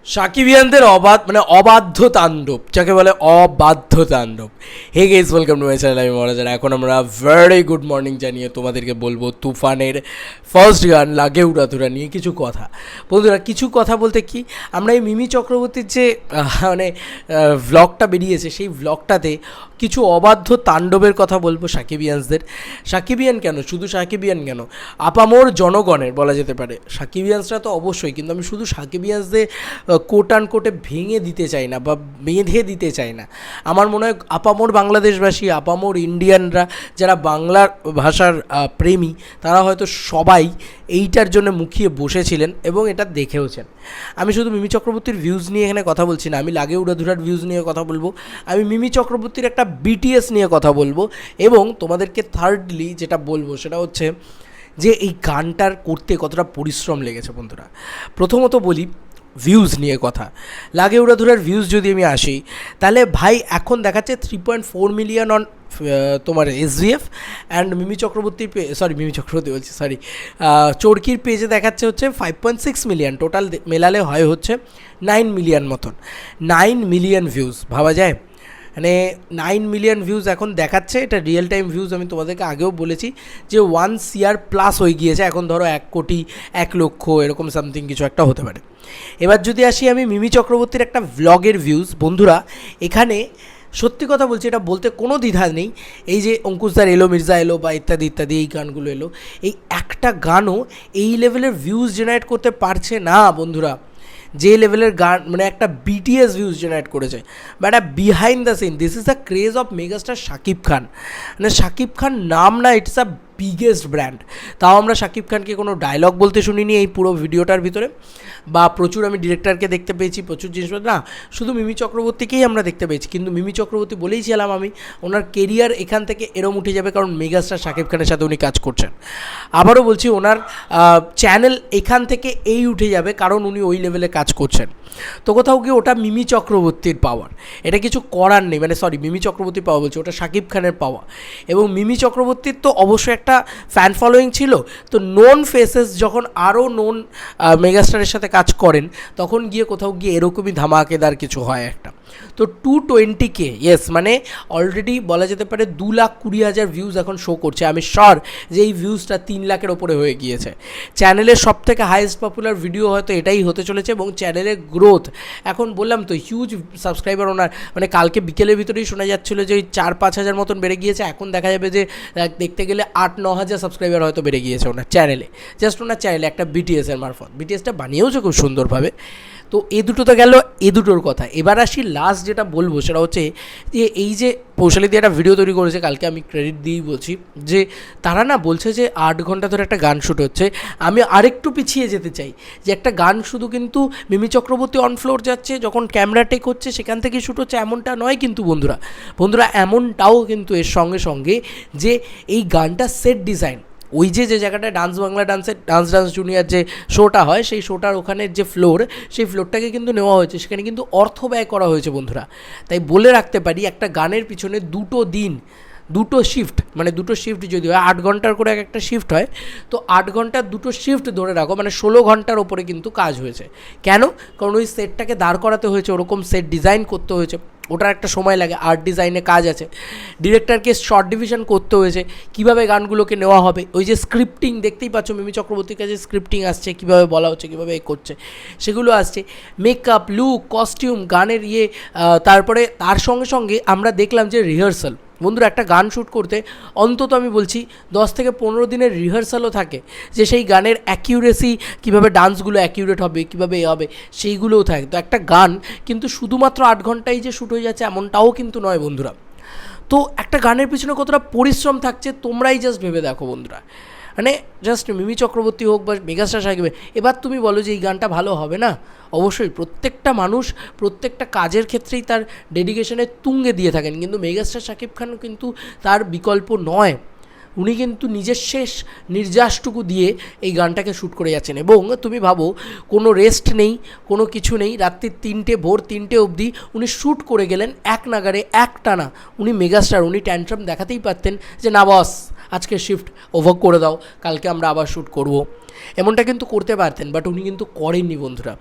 সাকিবিয়ানদের অবাধ্য তাণ্ডব, যাকে বলে অবাধ্য তাণ্ডব। Hey guys, welcome to my channel. আমি মহারাজার। এখন আমরা ভেরি গুড মর্নিং জানিয়ে তোমাদেরকে বলবো তুফানের ফার্স্ট গান লাগে উড়াধুরা নিয়ে কিছু কথা। বন্ধুরা, কিছু কথা বলতে কি, আমরা এই মিমি চক্রবর্তীর যে ভ্লগটা বেরিয়েছে, সেই ভ্লগটাতে কিছু অবাধ্য তাণ্ডবের কথা বলবো সাকিবিয়ানসদের। সাকিবিয়ান কেন, শুধু সাকিবিয়ান কেন, আপামোর জনগণের বলা যেতে পারে। সাকিবিয়ানসরা তো অবশ্যই, কিন্তু আমি শুধু সাকিবিয়ানসদের কোট আন কোটে ভেঙে দিতে চাই না বা বেঁধে দিতে চাই না। আমার মনে হয় আপামোর বাংলাদেশবাসী, আপামোর ইন্ডিয়ানরা যারা বাংলা ভাষার প্রেমী, তারা হয়তো সবাই এইটার জন্য মুখিয়ে বসেছিলেন এবং এটা দেখেওছেন। আমি শুধু মিমি চক্রবর্তীর ভিউজ নিয়ে এখানে কথা বলছি না, আমি লাগে উড়াধুরার ভিউজ নিয়ে কথা বলবো, আমি মিমি চক্রবর্তীর একটা বিটিএস নিয়ে কথা বলবো, এবং তোমাদেরকে থার্ডলি যেটা বলবো সেটা হচ্ছে যে এই গানটার করতে কতটা পরিশ্রম লেগেছে। বন্ধুরা, প্রথমত বলি ভিউজ নিয়ে কথা। লাগে উড়াধুরার ভিউজ যদি আমি আসি, তাহলে ভাই এখন দেখাচ্ছে 3.4 মিলিয়ন অন তোমার SVF, অ্যান্ড চরকির পেজে দেখাচ্ছে হচ্ছে 5.6 মিলিয়ন। টোটাল মেলালে হয় হচ্ছে 9 মিলিয়ন মতন। 9 মিলিয়ন ভিউজ, ভাবা যায়? মানে 9 মিলিয়ন ভিউজ এখন দেখাচ্ছে। এটা রিয়েল টাইম ভিউজ, আমি তোমাদেরকে আগেও বলেছি যে 1 CR প্লাস হয়ে গিয়েছে। এখন ধরো 1 কোটি 1 লক্ষ এরকম সামথিং কিছু একটা হতে পারে। এবার যদি আসি আমি মিমি চক্রবর্তীর একটা ভ্লগের ভিউজ, বন্ধুরা এখানে সত্যি কথা বলছি, এটা বলতে কোনো দ্বিধা নেই। এই যে অঙ্কুশদার এলো, মির্জা এলো বা ইত্যাদি ইত্যাদি এই গানগুলো এলো, এই একটা গানও এই লেভেলের ভিউজ জেনারেট করতে পারছে না বন্ধুরা। যে লেভেলের গান, মানে একটা BTS ভিউজ জেনারেট করেছে, বা একটা behind the scene. This is the craze of megastar Shakib Khan. মানে শাকিব খান নাম না, ইটস আ বিগেস্ট ব্র্যান্ড। তাও আমরা শাকিব খানকে কোনো ডায়লগ বলতে শুনিনি এই পুরো ভিডিওটার ভিতরে, বা প্রচুর আমি ডিরেক্টরকে দেখতে পেয়েছি, প্রচুর জিনিসপত্র না, শুধু মিমি চক্রবর্তীকেই আমরা দেখতে পেয়েছি। কিন্তু মিমি চক্রবর্তী বলেইছিলাম আমি, ওনার কেরিয়ার এখান থেকে এরম উঠে যাবে, কারণ মেগাস্টার শাকিব খানের সাথে উনি কাজ করছেন। আবারও বলছি, ওনার চ্যানেল এখান থেকে এই উঠে যাবে, কারণ উনি ওই লেভেলে কাজ করছেন। তো কোথাও গিয়ে ওটা মিমি চক্রবর্তীর পাওয়ার, এটা কিছু করার নেই। মিমি চক্রবর্তীর পাওয়া বলছে, ওটা শাকিব খানের পাওয়া। এবং মিমি চক্রবর্তীর তো অবশ্যই একটা ফ্যান ফলোয়িং ছিল। তো নোন ফেসেস যখন আরও নোন মেগাস্টারের সাথে কাজ করেন, তখন গিয়ে কোথাও গিয়ে এরকমই ধামাকেদার কিছু হয় একটা। তো 220K, ইয়েস, মানে অলরেডি বলা যেতে পারে 2,20,000 ভিউজ এখন শো করছে। আমি শিওর যে এই ভিউজটা 3 লাখের ওপরে হয়ে গিয়েছে। চ্যানেলের সব থেকে হাইয়েস্ট পপুলার ভিডিও হয়তো এটাই হতে চলেছে, এবং চ্যানেলের গ্রোথ এখন বললাম তো হিউজ সাবস্ক্রাইবার ওনার, মানে কালকে বিকেলের ভিতরেই শোনা যাচ্ছিলো যে ওই 4-5 হাজার মতন বেড়ে গিয়েছে। এখন দেখা যাবে যে দেখতে গেলে 8-9 হাজার সাবস্ক্রাইবার হয়তো বেড়ে গিয়েছে ওনার চ্যানেলে, জাস্ট ওনার চ্যানেলে একটা BTS-এর মারফত। BTS-টা বানিয়েওছে খুব সুন্দরভাবে। তো এ দুটো তো গেল এ দুটোর কথা। এবার আসি লাস্ট যেটা বলবো, সেটা হচ্ছে যে এই যে পৌশালিদি একটা ভিডিও তৈরি করেছে, কালকে আমি ক্রেডিট দিয়েই বলছি যে তারা না বলছে যে 8 ঘন্টা ধরে একটা গান শ্যুট হচ্ছে। আমি আরেকটু পিছিয়ে যেতে চাই, যে একটা গান শুধু কিন্তু মিমি চক্রবর্তী অন ফ্লোর যাচ্ছে, যখন ক্যামেরা টেক হচ্ছে সেখান থেকে শ্যুট হচ্ছে, এমনটা নয় কিন্তু বন্ধুরা এমনটাও কিন্তু এর সঙ্গে সঙ্গে যে এই গানটা সেট ডিজাইন, ওই যে জায়গাটায় ডান্স বাংলা ডান্স জুনিয়র যে শোটা হয়, সেই শোটার ওখানের যে ফ্লোর, সেই ফ্লোরটাকে কিন্তু নেওয়া হয়েছে, সেখানে কিন্তু অর্থ ব্যয় করা হয়েছে বন্ধুরা। তাই বলে রাখতে পারি, একটা গানের পিছনে 2 শিফট, মানে 2 শিফট যদি হয়, 8 ঘন্টার করে একটা শিফট হয়, তো 8 ঘন্টার 2 শিফট ধরে রাখো, মানে 16 ঘন্টার ওপরে কিন্তু কাজ হয়েছে। কেন? কারণ ওই সেটটাকে দাঁড় করাতে হয়েছে, ওরকম সেট ডিজাইন করতে হয়েছে, ওটার একটা সময় লাগে, আর্ট ডিজাইনে কাজ আছে, ডিরেক্টরকে শর্ট ডিভিশন করতে হয়েছে, কীভাবে গানগুলোকে নেওয়া হবে, ওই যে স্ক্রিপ্টিং দেখতেই পাচ্ছ মিমি চক্রবর্তীর কাছে স্ক্রিপ্টিং আসছে, কীভাবে বলা হচ্ছে, কীভাবে এ করছে, সেগুলো আসছে, মেকআপ, লুক, কস্টিউম, গানের তারপরে তার সঙ্গে সঙ্গে আমরা দেখলাম যে রিহার্সাল। বন্ধুরা, একটা গান শ্যুট করতে অন্তত আমি বলছি 10 থেকে 15 দিনের রিহার্সালও থাকে, যে সেই গানের অ্যাকিউরেসি, কীভাবে ডান্সগুলো অ্যাকিউরেট হবে, কীভাবে হবে, সেইগুলোও থাকে। তো একটা গান কিন্তু শুধুমাত্র 8 ঘন্টায় যে শ্যুট হয়ে যাচ্ছে এমনটাও কিন্তু নয় বন্ধুরা। তো একটা গানের পিছনে কতটা পরিশ্রম থাকছে তোমরাই জাস্ট ভেবে দেখো বন্ধুরা। মানে জাস্ট মিমি চক্রবর্তী হোক বা মেগাস্টার সাকিব, এবার তুমি বলো যে এই গানটা ভালো হবে না? অবশ্যই প্রত্যেকটা মানুষ প্রত্যেকটা কাজের ক্ষেত্রেই তার ডেডিকেশনের তুঙ্গে দিয়ে থাকেন, কিন্তু মেগাস্টার শাকিব খান কিন্তু তার বিকল্প নয়। উনি কিন্তু নিজের শেষ নির্যাসটুকু দিয়ে এই গানটাকে শ্যুট করে যাচ্ছেন। এবং তুমি ভাবো, কোনো রেস্ট নেই, কোনো কিছু নেই, রাত্রির ভোর 3টে অবধি উনি শ্যুট করে গেলেন এক নাগারে, এক টানা। উনি মেগাস্টার, উনি ট্যান্ট্রাম দেখাতেই পারতেন যে না বস আজকে শিফট ওভার করে দাও, কালকে আমরা আবার শ্যুট করব, এমনটা কিন্তু করতে পারতেন, বাট উনি কিন্তু করেননি বন্ধুরা।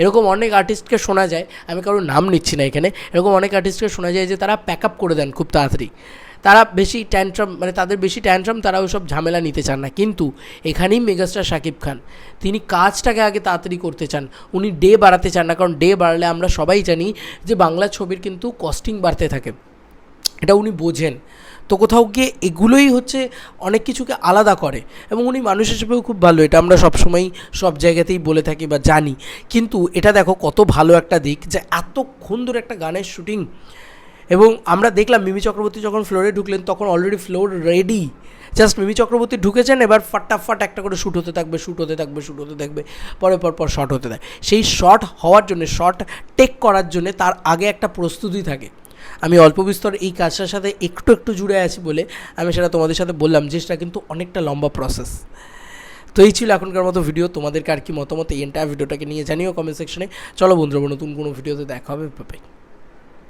এরকম অনেক আর্টিস্টকে শোনা যায়, আমি কারোর নাম নিচ্ছি না এখানে, এরকম অনেক আর্টিস্টকে শোনা যায় যে তারা প্যাক আপ করে দেন খুব তাড়াতাড়ি, তারা বেশি ট্যান্ট্রাম মানে তাদের বেশি ট্যান্ট্রাম, তারা ওইসব ঝামেলা নিতে চান না। কিন্তু এখানেই মেগাস্টার শাকিব খান, তিনি কাজটাকে আগে তাড়াতাড়ি করতে চান, উনি ডে বাড়াতে চান না, কারণ ডে বাড়ালে আমরা সবাই জানি যে বাংলা ছবির কিন্তু কস্টিং বাড়তে থাকে, এটা উনি বোঝেন। তো কোথাও গিয়ে এগুলোই হচ্ছে অনেক কিছুকে আলাদা করে, এবং উনি মানুষ হিসেবেও খুব ভালো, এটা আমরা সবসময়ই সব জায়গাতেই বলে থাকি বা জানি। কিন্তু এটা দেখো কত ভালো একটা দিক যে এতক্ষণ ধরে একটা গানের শুটিং, এবং আমরা দেখলাম মিমি চক্রবর্তী যখন ফ্লোরে ঢুকলেন তখন already floor ready, just Mimi Chakraborty ঢুকেছেন, এবার ফাটাফাট একটা করে শ্যুট হতে থাকবে, শ্যুট হতে থাকবে, শ্যুট হতে থাকবে, পরে পর শর্ট হতে থাকে। সেই শর্ট হওয়ার জন্য, শর্ট টেক করার জন্য তার আগে একটা প্রস্তুতি থাকে। আমি অল্প বিস্তর এই কাজটার সাথে একটু জুড়ে আছি বলে আমি সেটা তোমাদের সাথে বললাম, যে সেটা কিন্তু অনেকটা লম্বা প্রসেস। তো এই ছিল এখনকার মতো ভিডিও, তোমাদেরকে আর কি মতামত এই এন্টায়ার ভিডিওটাকে নিয়ে জানিও কমেন্ট সেকশনে। চলো বন্ধুরা, নতুন কোনো ভিডিওতে দেখা হবে, বাই।